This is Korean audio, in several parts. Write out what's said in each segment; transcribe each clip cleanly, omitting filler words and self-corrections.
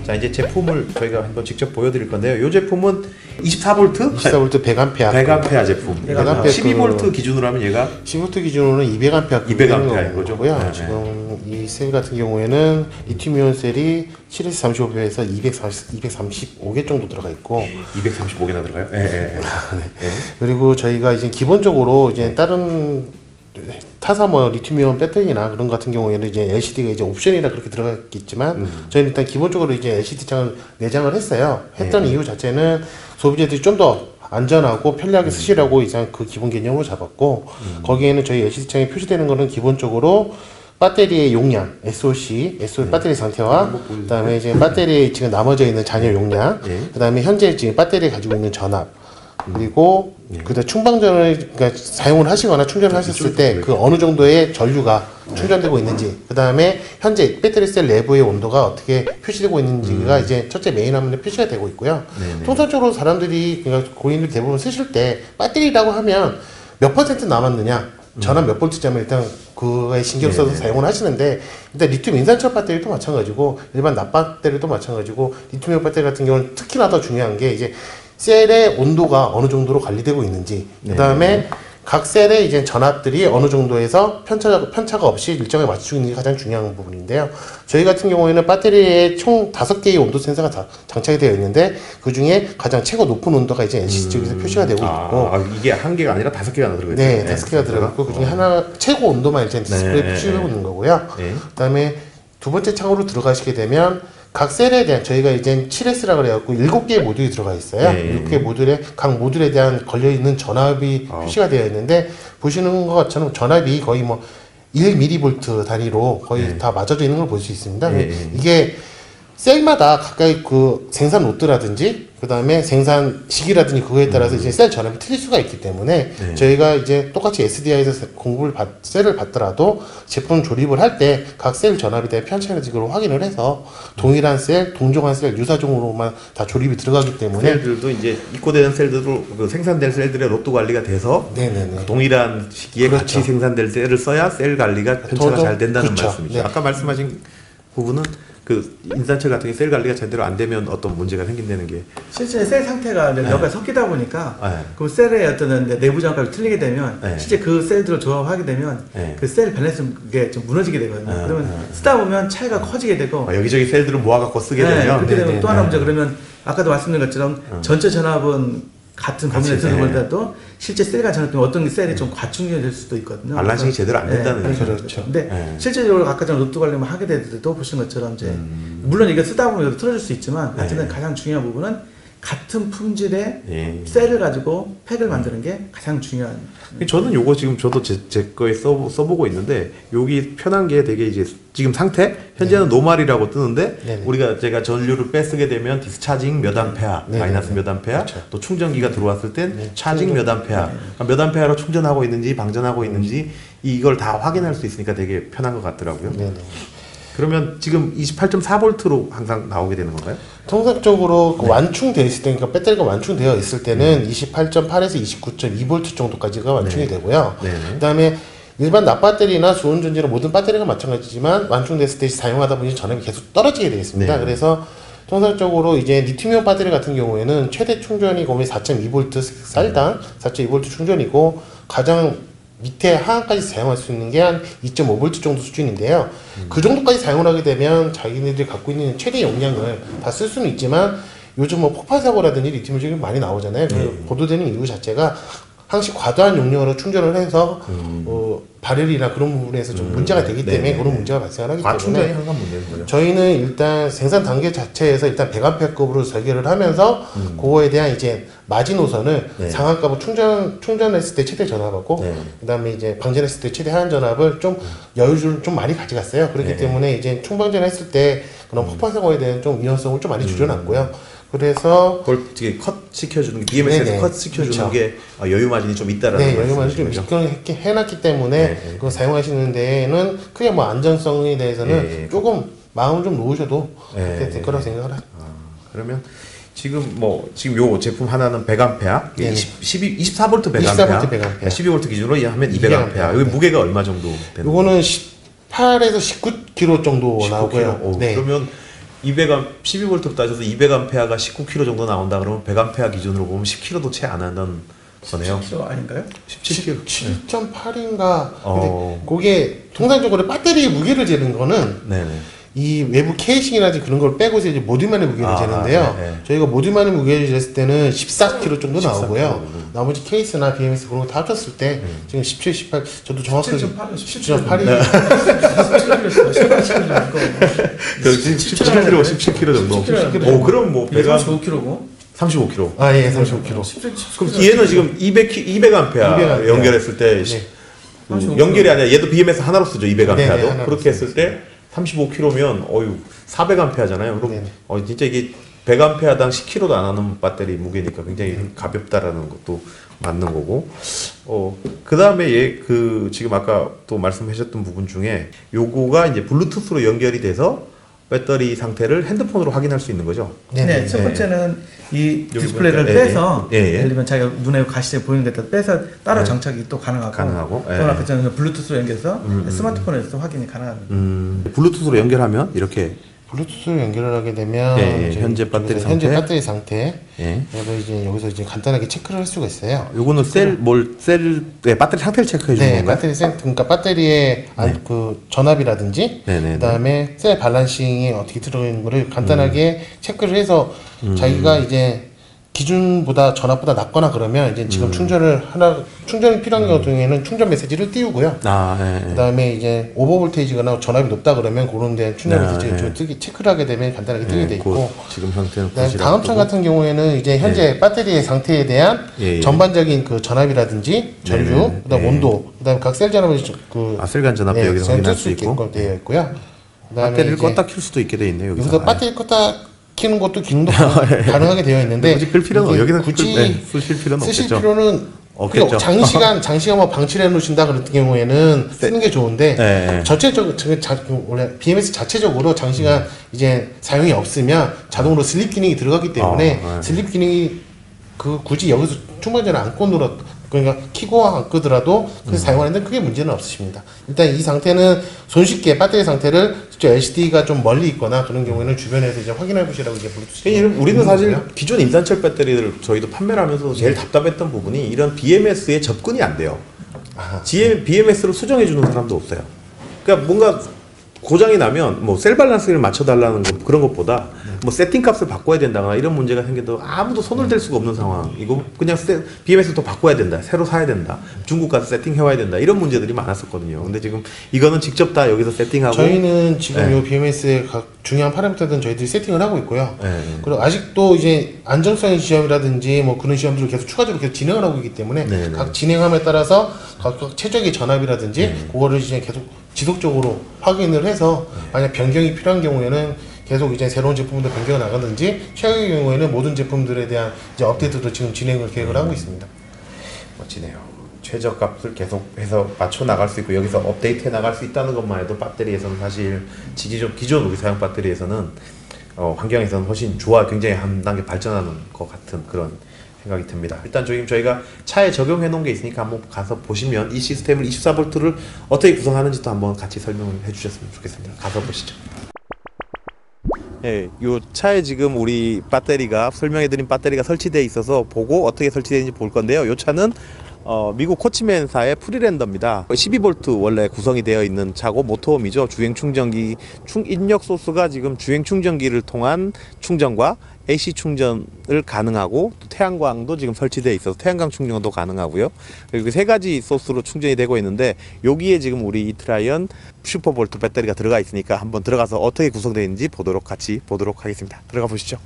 자, 이제 제품을 저희가 한번 직접 보여드릴 건데요. 이 제품은 24V? 24V 100A. 100A 제품. 100A 12V 기준으로 하면 얘가 12V 기준으로는 200A 200A인 거죠. 고요. 네, 지금 이 셀 같은 경우에는 리튬이온 셀이 7S35배에서 235개 정도 들어가 있고 235개나 들어가요? 네. 네. 그리고 저희가 이제 기본적으로 이제 다른 타사 뭐 리튬이온 배터리나 그런 같은 경우에는 이제 LCD가 이제 옵션이라 그렇게 들어갔겠지만 저희는 일단 기본적으로 이제 LCD 창을 내장을 했어요. 했던 이유 자체는 소비자들이 좀 더 안전하고 편리하게 쓰시라고 이상 그 기본 개념으로 잡았고 거기에는 저희 LCD 창에 표시되는 거는 기본적으로 배터리의 용량, SOC 배터리 상태와 그다음에 이제 배터리에 지금 남아져 있는 잔여 용량, 그다음에 현재 지금 배터리 가지고 있는 전압, 그리고 그다음 충방전을 그러니까 사용을 하시거나 충전을 하셨을 때 그 어느 정도의 전류가 충전되고 있는지, 그다음에 현재 배터리 셀 내부의 온도가 어떻게 표시되고 있는지가 이제 첫째 메인 화면에 표시가 되고 있고요. 통상적으로 사람들이 그러니까 고객님들 대부분 쓰실 때 배터리라고 하면 몇 퍼센트 남았느냐, 전압 몇 볼트짜면 일단 그거에 신경 써서 사용을 하시는데, 일단 리튬 인산철 배터리도 마찬가지고 일반 납 배터리도 마찬가지고 리튬이온 배터리 같은 경우는 특히나 더 중요한 게 이제 셀의 온도가 어느 정도로 관리되고 있는지, 그 다음에 각 셀의 이제 전압들이 어느 정도에서 편차가 없이 일정에 맞추고 있는 게 가장 중요한 부분인데요. 저희 같은 경우에는 배터리에 총 5개의 온도 센서가 다 장착이 되어 있는데 그 중에 가장 최고 높은 온도가 이제 LCD 쪽에서 표시가 되고 있고, 이게 한 개가 아니라 5개가 들어가 있어요. 네, 5개가 들어갔고 그 중에 하나 최고 온도만 이제 디스플레이에 표시되고 있는 거고요. 그 다음에 두 번째 창으로 들어가시게 되면 각 셀에 대한 저희가 이제 7S라고 그래갖고 7개의 모듈이 들어가 있어요. 7개의 모듈에 각 모듈에 대한 걸려있는 전압이 표시가 되어 있는데, 보시는 것처럼 전압이 거의 뭐 1mV 단위로 거의 다 맞아져 있는 걸 볼 수 있습니다. 이게 셀마다 각각의 그 생산 로트라든지 그 다음에 생산 시기라든지 그거에 따라서 이제 셀 전압이 틀릴 수가 있기 때문에 저희가 이제 똑같이 SDI에서 셀을 받더라도 제품 조립을 할 때 각 셀 전압에 대한 편차를 확인을 해서 동일한 셀, 동종한 셀, 유사종으로만 다 조립이 들어가기 때문에 셀들도 이제 입고되는 셀들도 그 생산될 셀들의 로또 관리가 돼서 그 동일한 시기에 같이 생산될 셀을 써야 셀 관리가 편차가 잘 된다는 말씀이죠. 아까 말씀하신 부분은 그 인산철 같은 게 셀 관리가 제대로 안 되면 어떤 문제가 생긴다는 게, 실제 셀 상태가 몇 가지 섞이다 보니까 그 셀의 어떤 내부 장압이 틀리게 되면 실제 그 셀들을 조합하게 되면 그 셀 밸런스가 좀 무너지게 되거든요. 그러면 쓰다 보면 차이가 커지게 되고 여기저기 셀들을 모아갖고 쓰게 되면 그렇게 되면 또 하나 문제, 그러면 아까도 말씀드린 것처럼 전체 전압은 같은 범위 내에서 보더라도 실제 셀과 전압 어떤 셀이 좀 과충전될 수도 있거든요. 밸런싱이 제대로 안 된다는 거죠. 그렇죠. 근데 실제적으로 아까 전에 로또 관리만 하게 되더라도 보신 것처럼 이제 물론 이게 쓰다 보면 이것도 틀어질 수 있지만 어쨌든 가장 중요한 부분은 같은 품질의 셀을 가지고 팩을 만드는 게 가장 중요한. 저는 요거 지금 저도 제 거에 써보고 있는데, 여기 편한 게 되게 이제 지금 상태 현재는 노말이라고 뜨는데 제가 전류를 빼쓰게 되면 디스차징 몇 암페아, 마이너스 몇 암페아, 또 충전기가 들어왔을 땐 차징 몇 암페아, 몇 암페아로 충전하고 있는지 방전하고 있는지 이걸 다 확인할 수 있으니까 되게 편한 것 같더라고요. 그러면 지금 28.4V로 항상 나오게 되는 건가요? 통상적으로 완충되어 있을 때, 그러니까 배터리가 완충되어 있을 때는 28.8에서 29.2V 정도까지가 완충이 되고요. 그 다음에 일반 납배터리나 수온전지나 모든 배터리가 마찬가지지만 완충됐을 때 사용하다 보니 전압이 계속 떨어지게 되어 있습니다. 그래서 통상적으로 이제 리튬이온 배터리 같은 경우에는 최대 충전이 거의 4.2V 쌀당 4.2V 충전이고, 가장 밑에 하한까지 사용할 수 있는 게 한 2.5V 정도 수준인데요. 그 정도까지 사용을 하게 되면 자기네들이 갖고 있는 최대 용량을 다 쓸 수는 있지만, 요즘 뭐 폭발 사고라든지 리튬 지금 많이 나오잖아요. 보도되는 이유 자체가 항시 과도한 용량으로 충전을 해서 발열이나 그런 부분에서 좀 문제가 되기 때문에 그런 문제가 발생하기 때문에 항상 문제인 거죠. 저희는 일단 생산 단계 자체에서 일단 100A급으로 설계를 하면서 그거에 대한 이제 마지노선을 상한값으로 충전했을 때 최대 전압하고 그 다음에 이제 방전했을 때 최대 하한 전압을 좀 여유를 좀 많이 가져갔어요. 그렇기 때문에 이제 충방전했을 때 그런 폭발 사고에 대한 좀 위험성을 좀 많이 줄여놨고요. 그래서 그걸 되게 컷 시켜주는 게, BMS에서 컷 시켜주는 게 여유 마진이 좀 있다라는 여유 마진이 좀 해놨기 때문에 그거 사용하시는 데에는 크게 뭐 안전성에 대해서는 조금 마음을 좀 놓으셔도 될 거라고 생각을 합니다. 그러면 지금 요 제품 하나는 100A, 24V 100A, 12V 기준으로 하면 200A. 여기 무게가 얼마 정도 되는? 요거는 18에서 19kg 정도 나오고요. 그러면 200A 12V로 따져서 200A가 19kg 정도 나온다 그러면 100A 기준으로 보면 10kg도 채 안 한다는 거네요. 17kg 아닌가요? 17kg. 7.8인가. 근데 그게 통상적으로 배터리 무게를 재는 거는 네네. 이 외부 케이싱이라든지 그런 걸 빼고서 이제 모듈만의 무게를 재는데요. 네. 저희가 모듈만의 무게를 쟀을 때는 14kg 정도 나오고요. 나머지 케이스나 BMS 그런 거 다 합쳤을 때 지금 17, 18, 저도 정확하게 17.8이 17kg, 17kg 정도. 오, 그럼 뭐 배가 35kg고. 35kg. 아, 예, 35kg. 그럼 얘는 지금 200A 연결했을 때 연결이 아니라 얘도 BMS 하나로 쓰죠. 200A도. 네, 하나로 그렇게 했을 때 35kg면 어유 400A잖아요. 그럼 네. 진짜 이게 100A당 10kg도 안 하는 배터리 무게니까 굉장히 가볍다라는 것도 맞는 거고. 그다음에 지금 아까 또 말씀하셨던 부분 중에 요거가 이제 블루투스로 연결이 돼서 배터리 상태를 핸드폰으로 확인할 수 있는 거죠. 네, 첫 번째는 이 여기 디스플레이를 보니까, 빼서 예. 예를 들면 자기가 눈에 가시에 보이는 데다 빼서 따로 장착이 또 가능하고 예. 또는 아까 전에 블루투스로 연결해서 스마트폰에서 확인이 가능합니다. 블루투스로 연결하면 이렇게 블루투스로 연결을 하게 되면 예. 현재 배터리 상태. 현재 배터리 상태. 예. 그래서 이제 여기서 이제 간단하게 체크를 할 수가 있어요. 요거는 배터리 상태를 체크해 주는 네, 건가요? 배터리 그러니까 배터리의 그 전압이라든지 네네네. 그다음에 셀 밸런싱이 어떻게 들어있는 거를 간단하게 체크를 해서 자기가 이제 기준보다 전압보다 낮거나 그러면 이제 지금 충전이 필요한 경우에는 충전 메시지를 띄우고요. 그다음에 이제 오버볼테이지거나 전압이 높다 그러면 그런데 충전 메시지를 체크를 하게 되면 간단하게 뜨게 돼 있고. 지금 상태는 다음 차 같은 경우에는 이제 현재 배터리의 상태에 대한 전반적인 그 전압이라든지 전류, 그다음 온도, 그다음 각 셀 전압을 셀간 전압도 여기서 확인할 수 있고 되어 있고요. 배터리를 껐다 켤 수도 있게 돼 있네요. 여기서 배터리 껐다 키는 것도 기능도 가능하게 되어 있는데 굳이 끌 필요는 여기서 굳이 쓰실 필요는 쓰실 없겠죠. 필요는 없겠죠. 장시간 뭐 방치를 해놓으신다 그런 경우에는 쓰는 게 좋은데 전체적으로 원래 BMS 자체적으로 장시간 이제 사용이 없으면 자동으로 슬립 기능이 들어가기 때문에 슬립 기능이 굳이 여기서 충전전을 안 꽂으러 그러니까 키고 안 끄더라도 그래서 사용하는데 크게 문제는 없으십니다. 일단 이 상태는 손쉽게 배터리 상태를 LCD가 좀 멀리 있거나 그런 경우에는 주변에서 이제 확인해 보시라고 이제 블루투스. 우리는 사실 기존 인산철 배터리를 저희도 판매를 하면서 제일 답답했던 부분이 이런 BMS에 접근이 안 돼요. BMS를 수정해 주는 사람도 없어요. 그러니까 뭔가 고장이 나면 뭐 셀 밸런스를 맞춰달라는 그런 것보다 뭐 세팅 값을 바꿔야 된다거나 이런 문제가 생겨도 아무도 손을 댈 수가 없는 상황이고 그냥 BMS를 또 바꿔야 된다, 새로 사야 된다, 중국 가서 세팅해와야 된다 이런 문제들이 많았었거든요. 근데 지금 이거는 직접 다 여기서 세팅하고 저희는 지금 요 BMS의 각 중요한 파라미터들은 저희들이 세팅을 하고 있고요. 그리고 아직도 이제 안정성 시험이라든지 뭐 그런 시험들을 계속 추가적으로 계속 진행을 하고 있기 때문에 각 진행함에 따라서 각 최적의 전압이라든지 그거를 이제 계속 지속적으로 확인을 해서 만약 변경이 필요한 경우에는 계속 이제 새로운 제품들 변경을 나가든지 최악의 경우에는 모든 제품들에 대한 이제 업데이트도 지금 진행을 계획을 하고 있습니다. 멋지네요. 최저값을 계속해서 맞춰 나갈 수 있고 여기서 업데이트해 나갈 수 있다는 것만 해도 배터리에서는 사실 기존 우리 사용 배터리에서는 환경에서는 훨씬 굉장히 한 단계 발전하는 것 같은 그런 생각이 듭니다. 일단 저희가 차에 적용해 놓은 게 있으니까 한번 가서 보시면 이 시스템을 24V를 어떻게 구성하는지도 한번 같이 설명해 주셨으면 좋겠습니다. 가서 보시죠. 네, 요 차에 지금 우리 배터리가 설명해드린 배터리가 설치되어 있어서 보고 어떻게 설치되는지 볼 건데요. 요 차는 미국 코치맨사의 프리랜더입니다. 12V 원래 구성이 되어 있는 차고 모터홈이죠. 주행 충전기 입력 소스가 지금 주행 충전기를 통한 충전과 AC 충전을 가능하고 또 태양광도 지금 설치되어 있어서 태양광 충전도 가능하고요. 그리고 세 가지 소스로 충전이 되고 있는데 여기에 지금 우리 이트라이언 슈퍼볼트 배터리가 들어가 있으니까 한번 들어가서 어떻게 구성되어 있는지 같이 보도록 하겠습니다. 들어가 보시죠.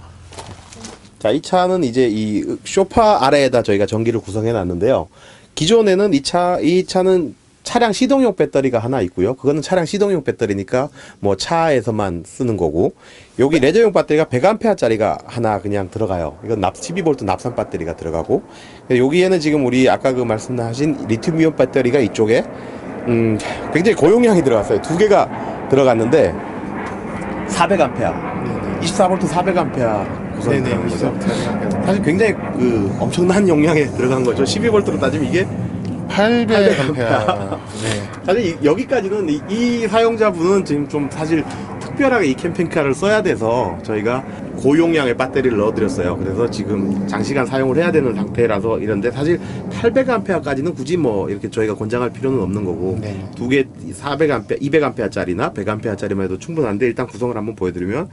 자, 이 차는 이제 이 쇼파 아래에다 저희가 전기를 구성해 놨는데요. 기존에는 이 차는 차량 시동용 배터리가 하나 있고요. 그거는 차량 시동용 배터리니까 뭐 차에서만 쓰는 거고, 여기 레저용 배터리가 100A짜리가 하나 그냥 들어가요. 이건 12V 납산 배터리가 들어가고, 여기에는 지금 우리 아까 그 말씀하신 리튬이온 배터리가 이쪽에 굉장히 고용량이 들어갔어요. 두 개가 들어갔는데 400A, 24V 400A 구성이 들어간 거죠. 사실 굉장히 엄청난 용량에 들어간 거죠. 12V로 따지면 이게 800A. 사실 여기까지는 이 사용자분은 지금 좀 사실 특별하게 이 캠핑카를 써야 돼서 저희가 고용량의 배터리를 넣어드렸어요. 그래서 지금 장시간 사용을 해야 되는 상태라서 이런데 사실 800A까지는 굳이 뭐 이렇게 저희가 권장할 필요는 없는 거고 네. 두 개 400A, 200A짜리나 100A짜리만 해도 충분한데 일단 구성을 한번 보여드리면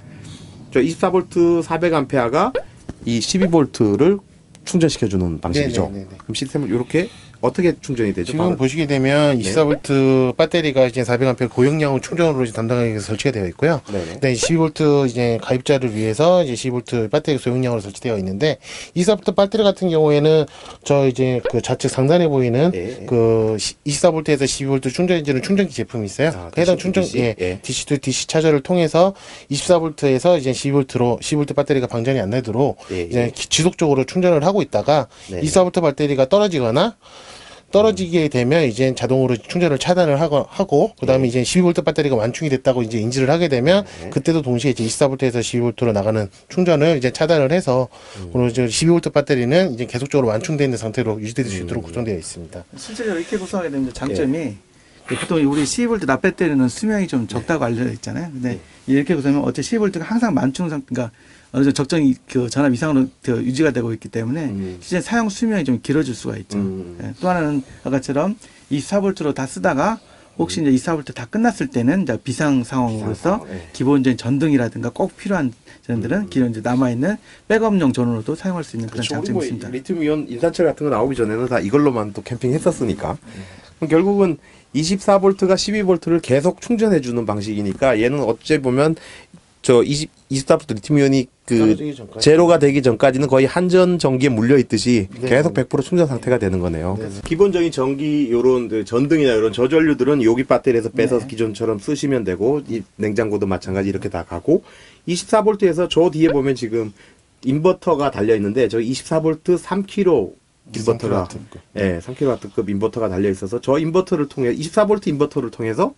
저 24V 400A가 이 12V를 충전시켜주는 방식이죠. 네네네네. 그럼 시스템을 이렇게 어떻게 충전이 되죠? 지금 바로? 보시게 되면 24V 배터리가 이제 400A 고용량 충전으로 이제 담당하게 설치가 되어 있고요. 네네. 그다음에 12V 이제 가입자를 위해서 이제 12V 배터리 소용량으로 설치되어 있는데 24V 배터리 같은 경우에는 저 이제 그 좌측 상단에 보이는 예. 그 24V에서 12V 충전해주는 충전기 제품이 있어요. 아, 그 해당 DC, 충전 DC. 예. DC to DC 차저를 통해서 24V에서 이제 12V로 12V 배터리가 방전이 안 되도록 예, 이제 지속적으로 충전을 하고 있다가 네. 24V 배터리가 떨어지게 되면 이제 자동으로 충전을 차단을 하고 그다음에 이제 12V 배터리가 완충이 됐다고 이제 인지를 하게 되면 그때도 동시에 이제 24V에서 12V로 나가는 충전을 이제 차단을 해서 그리고 이제 12V 배터리는 이제 계속적으로 완충되어 있는 상태로 유지될 수 있도록 구성되어 있습니다. 실제로 이렇게 구성하게 되면 장점이 보통 우리 12V 납 배터리는 수명이 좀 적다고 알려져 있잖아요. 근데 이렇게 구성하면 어째 12V가 항상 만충 상태, 그러니까 어느 정도 적정히 그 전압 이상으로 유지가 되고 있기 때문에 실제 사용 수명이 좀 길어질 수가 있죠. 예. 또 하나는 아까처럼 24V로 다 쓰다가 혹시 이제 24V 다 끝났을 때는 이제 비상 상황으로서 기본적인 전등이라든가 꼭 필요한 전들은 기존 이제 남아있는 백업용 전원으로도 사용할 수 있는 그런 그렇죠. 장점이 뭐 있습니다. 리튬이온 인산철 같은 거 나오기 전에는 다 이걸로만 또 캠핑했었으니까. 그럼 결국은 24V가 12V를 계속 충전해주는 방식이니까 얘는 어째 보면 저 24V 리튬이온이 그 떨어지기 전까지. 제로가 되기 전까지는 거의 한전 전기에 물려 있듯이 네. 계속 100% 충전 상태가 되는 거네요. 네. 기본적인 전기 요런 그 전등이나 이런 저전류들은 여기 배터리에서 빼서 기존처럼 쓰시면 되고 이 냉장고도 마찬가지 이렇게 다 가고 24V에서 저 뒤에 보면 지금 인버터가 달려 있는데 저 24V 3kg 인버터가 3kW급 인버터가 달려 있어서 저 인버터를 통해 24V 인버터를 통해서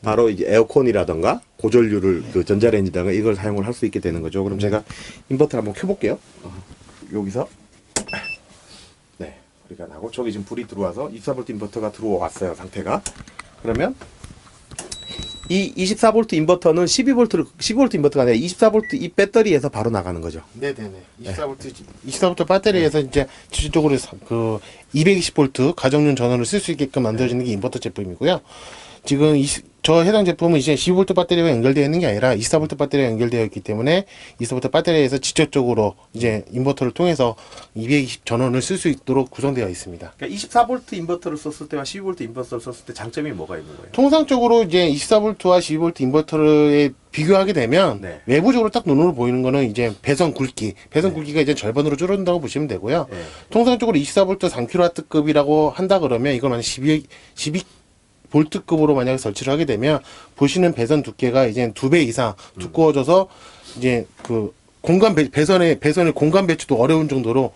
바로 이제 에어컨이라던가 고전류를 그 전자레인지다가 이걸 사용을 할 수 있게 되는 거죠. 그럼 제가 인버터를 한번 켜볼게요. 여기서 네 소리가 나고 저기 지금 불이 들어와서 24V 인버터가 들어왔어요 상태가. 그러면 이 24V 인버터는 12V 인버터가 아니라 24V 이 배터리에서 바로 나가는 거죠. 네네네. 24V 배터리에서 이제 기본적으로 그 220V 가정용 전원을 쓸 수 있게끔 만들어지는 게 인버터 제품이고요. 지금 저 해당 제품은 이제 12V 배터리와 연결되어 있는 게 아니라 24V 배터리와 연결되어 있기 때문에 24V 배터리에서 직접적으로 이제 인버터를 통해서 220 전원을 쓸 수 있도록 구성되어 있습니다. 그러니까 24V 인버터를 썼을 때와 12V 인버터를 썼을 때 장점이 뭐가 있는 거예요? 통상적으로 이제 24V와 12V 인버터를 비교하게 되면 네. 외부적으로 딱 눈으로 보이는 거는 이제 배선 굵기가 이제 절반으로 줄어든다고 보시면 되고요. 네. 통상적으로 24V 3kW급이라고 한다 그러면 이걸 만약 12 볼트급으로 만약에 설치를 하게 되면 보시는 배선 두께가 이제 2배 이상 두꺼워져서 이제 그 배선의 공간 배치도 어려운 정도로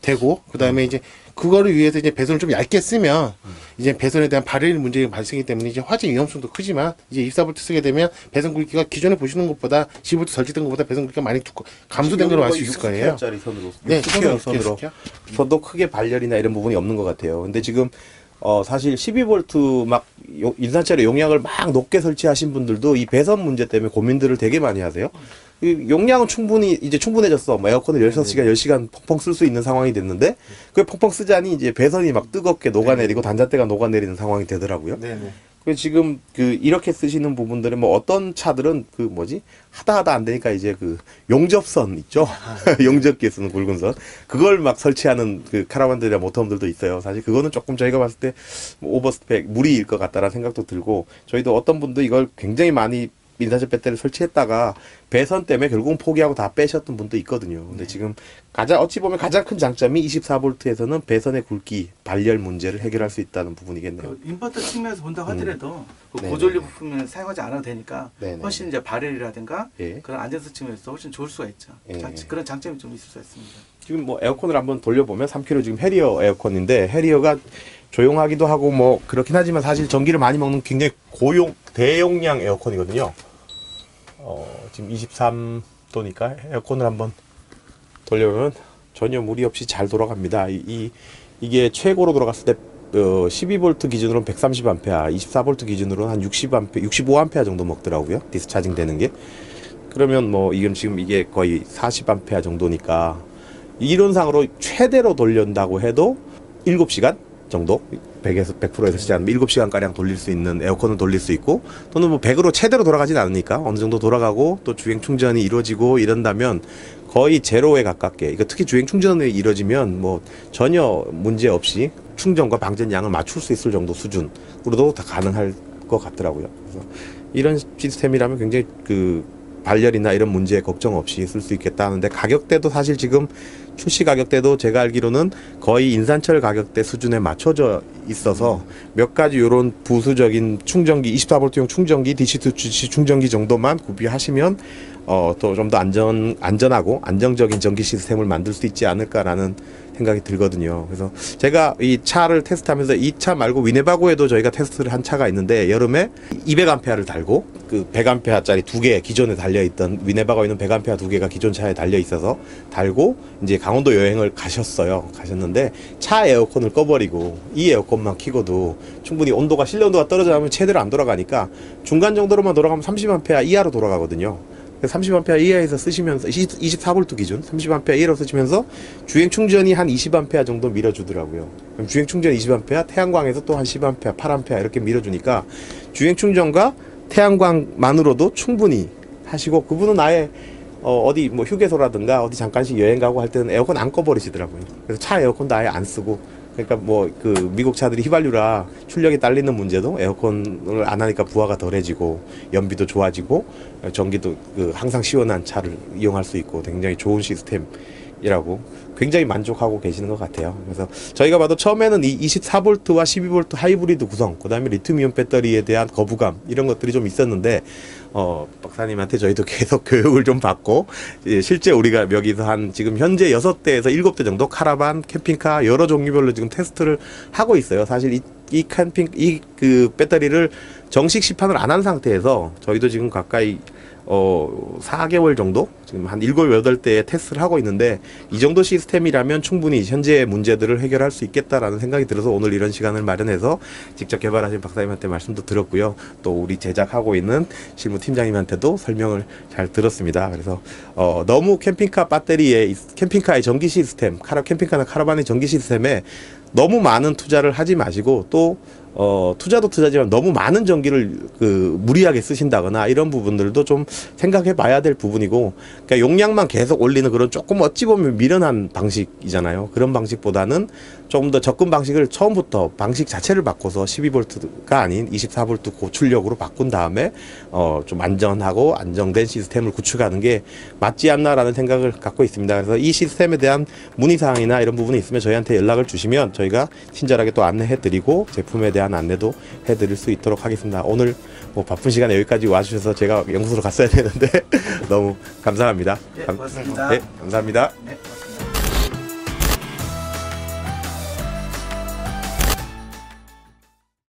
되고 그다음에 이제 그거를 위해서 이제 배선을 좀 얇게 쓰면 이제 배선에 대한 발열 문제가 발생이기 때문에 이제 화재 위험성도 크지만 이제 24V 쓰게 되면 배선 굵기가 기존에 보시는 것보다 12V 설치된 것보다 배선 굵기가 많이 감소된 걸로 알 수 있을 거예요. 6스퀘어짜리 선으로. 네, 6스퀘어 선으로. 저도 크게 발열이나 이런 부분이 없는 것 같아요. 근데 지금 사실 12V 막 인산철의 용량을 막 높게 설치하신 분들도 이 배선 문제 때문에 고민들을 되게 많이 하세요. 이 용량은 이제 충분해졌어. 뭐 에어컨을 16시간, 10시간 펑펑 쓸 수 있는 상황이 됐는데 그 펑펑 쓰자니 이제 배선이 막 뜨겁게 녹아내리고 단자대가 녹아내리는 상황이 되더라고요. 네네. 그 지금 이렇게 쓰시는 부분들은 뭐 어떤 차들은 하다 안 되니까 이제 용접선 있죠. 용접기에 쓰는 굵은 선. 그걸 막 설치하는 카라반들이나 모터홈들도 있어요. 사실 그거는 조금 저희가 봤을 때 오버스펙, 무리일 것 같다라는 생각도 들고 저희도 어떤 분도 이걸 굉장히 많이 인산철 배터리를 설치했다가 배선 때문에 결국은 포기하고 다 빼셨던 분도 있거든요. 근데 지금 어찌 보면 가장 큰 장점이 24V에서는 배선의 굵기, 발열 문제를 해결할 수 있다는 부분이겠네요. 인버터 측면에서 본다고 하더라도 네네. 고전류 부품은 사용하지 않아도 되니까 네네. 훨씬 이제 발열이라든가 예. 그런 안전성 측면에서 훨씬 좋을 수가 있죠. 예. 그런 장점이 좀 있을 수 있습니다. 지금 뭐 에어컨을 한번 돌려보면 3kg 지금 해리어 에어컨인데 해리어가 조용하기도 하고 뭐 그렇긴 하지만 사실 전기를 많이 먹는 굉장히 대용량 에어컨이거든요. 지금 23도니까 에어컨을 한번 돌려보면 전혀 무리 없이 잘 돌아갑니다. 이게 최고로 돌아갔을 때 12V 기준으로는 130A, 24V 기준으로는 한 60A, 65A 정도 먹더라고요. 디스차징 되는 게. 그러면 뭐 이건 지금 이게 거의 40A 정도니까 이론상으로 최대로 돌린다고 해도 7시간 정도 100에서 시작하면 7시간가량 돌릴 수 있는 에어컨을 돌릴 수 있고, 또는 뭐 100으로 최대로 돌아가진 않으니까 어느 정도 돌아가고 또 주행 충전이 이루어지고 이런다면 거의 제로에 가깝게, 그러니까 특히 주행 충전이 이루어지면 뭐 전혀 문제 없이 충전과 방전량을 맞출 수 있을 정도 수준으로도 다 가능할 것 같더라고요. 그래서 이런 시스템이라면 굉장히 그 발열이나 이런 문제에 걱정 없이 쓸 수 있겠다 하는데, 가격대도 사실 지금 출시 가격대도 제가 알기로는 거의 인산철 가격대 수준에 맞춰져 있어서 몇 가지 요런 부수적인 충전기, 24V용 충전기, DC 충전기 정도만 구비하시면 또 좀 더 안전하고 안정적인 전기 시스템을 만들 수 있지 않을까라는 생각이 들거든요. 그래서 제가 이 차를 테스트하면서 이 차 말고 위네바고에도 저희가 테스트를 한 차가 있는데, 여름에 200A를 달고 그 100A짜리 2개 기존에 달려있던, 위네바고에 있는 100A 2개가 기존 차에 달려 있어서 달고 이제 강원도 여행을 가셨는데 차 에어컨을 꺼버리고 이 에어컨만 켜고도 충분히 온도가, 실내 온도가 떨어지면 제대로 안 돌아가니까 중간 정도로만 돌아가면 30A 이하로 돌아가거든요. 30A 이하에서 쓰시면서 24V 기준 30A 이하로 쓰시면서 주행 충전이 한 20A 정도 밀어주더라고요. 그럼 주행 충전 20A, 태양광에서 또 한 10A, 8A 이렇게 밀어주니까 주행 충전과 태양광만으로도 충분히 하시고, 그분은 아예 어디 뭐 휴게소라든가 어디 잠깐씩 여행 가고 할 때는 에어컨 안 꺼버리시더라고요. 그래서 차 에어컨도 아예 안 쓰고, 그러니까 뭐 그 미국 차들이 휘발유라 출력이 딸리는 문제도 에어컨을 안 하니까 부하가 덜해지고 연비도 좋아지고 전기도 그 항상 시원한 차를 이용할 수 있고 굉장히 좋은 시스템이라고 굉장히 만족하고 계시는 것 같아요. 그래서 저희가 봐도 처음에는 이 24V와 12V 하이브리드 구성, 그 다음에 리튬이온 배터리에 대한 거부감 이런 것들이 좀 있었는데, 박사님한테 저희도 계속 교육을 좀 받고, 실제 우리가 여기서 한 지금 현재 6대에서 7대 정도 카라반, 캠핑카 여러 종류별로 지금 테스트를 하고 있어요. 사실 이 배터리를 정식 시판을 안 한 상태에서 저희도 지금 가까이 4개월 정도 지금 한 7, 8대의 테스트를 하고 있는데, 이 정도 시스템이라면 충분히 현재의 문제들을 해결할 수 있겠다라는 생각이 들어서 오늘 이런 시간을 마련해서 직접 개발하신 박사님한테 말씀도 들었고요. 또 우리 제작하고 있는 실무 팀장님한테도 설명을 잘 들었습니다. 그래서 너무 캠핑카의 전기 시스템, 캠핑카나 카라반의 전기 시스템에 너무 많은 투자를 하지 마시고, 또 투자도 투자지만 너무 많은 전기를 무리하게 쓰신다거나 이런 부분들도 좀 생각해 봐야 될 부분이고, 그러니까 용량만 계속 올리는 그런 조금 어찌 보면 미련한 방식이잖아요. 그런 방식보다는 조금 더 접근 방식을 처음부터 방식 자체를 바꿔서 12V가 아닌 24V 고출력으로 바꾼 다음에 좀 안전하고 안정된 시스템을 구축하는 게 맞지 않나라는 생각을 갖고 있습니다. 그래서 이 시스템에 대한 문의사항이나 이런 부분이 있으면 저희한테 연락을 주시면 저희가 친절하게 또 안내해 드리고 제품에 대한 안내도 해드릴 수 있도록 하겠습니다. 오늘 뭐 바쁜 시간에 여기까지 와주셔서 제가 연구소로 갔어야 되는데 너무 감사합니다. 네, 고맙습니다. 네, 감사합니다. 네.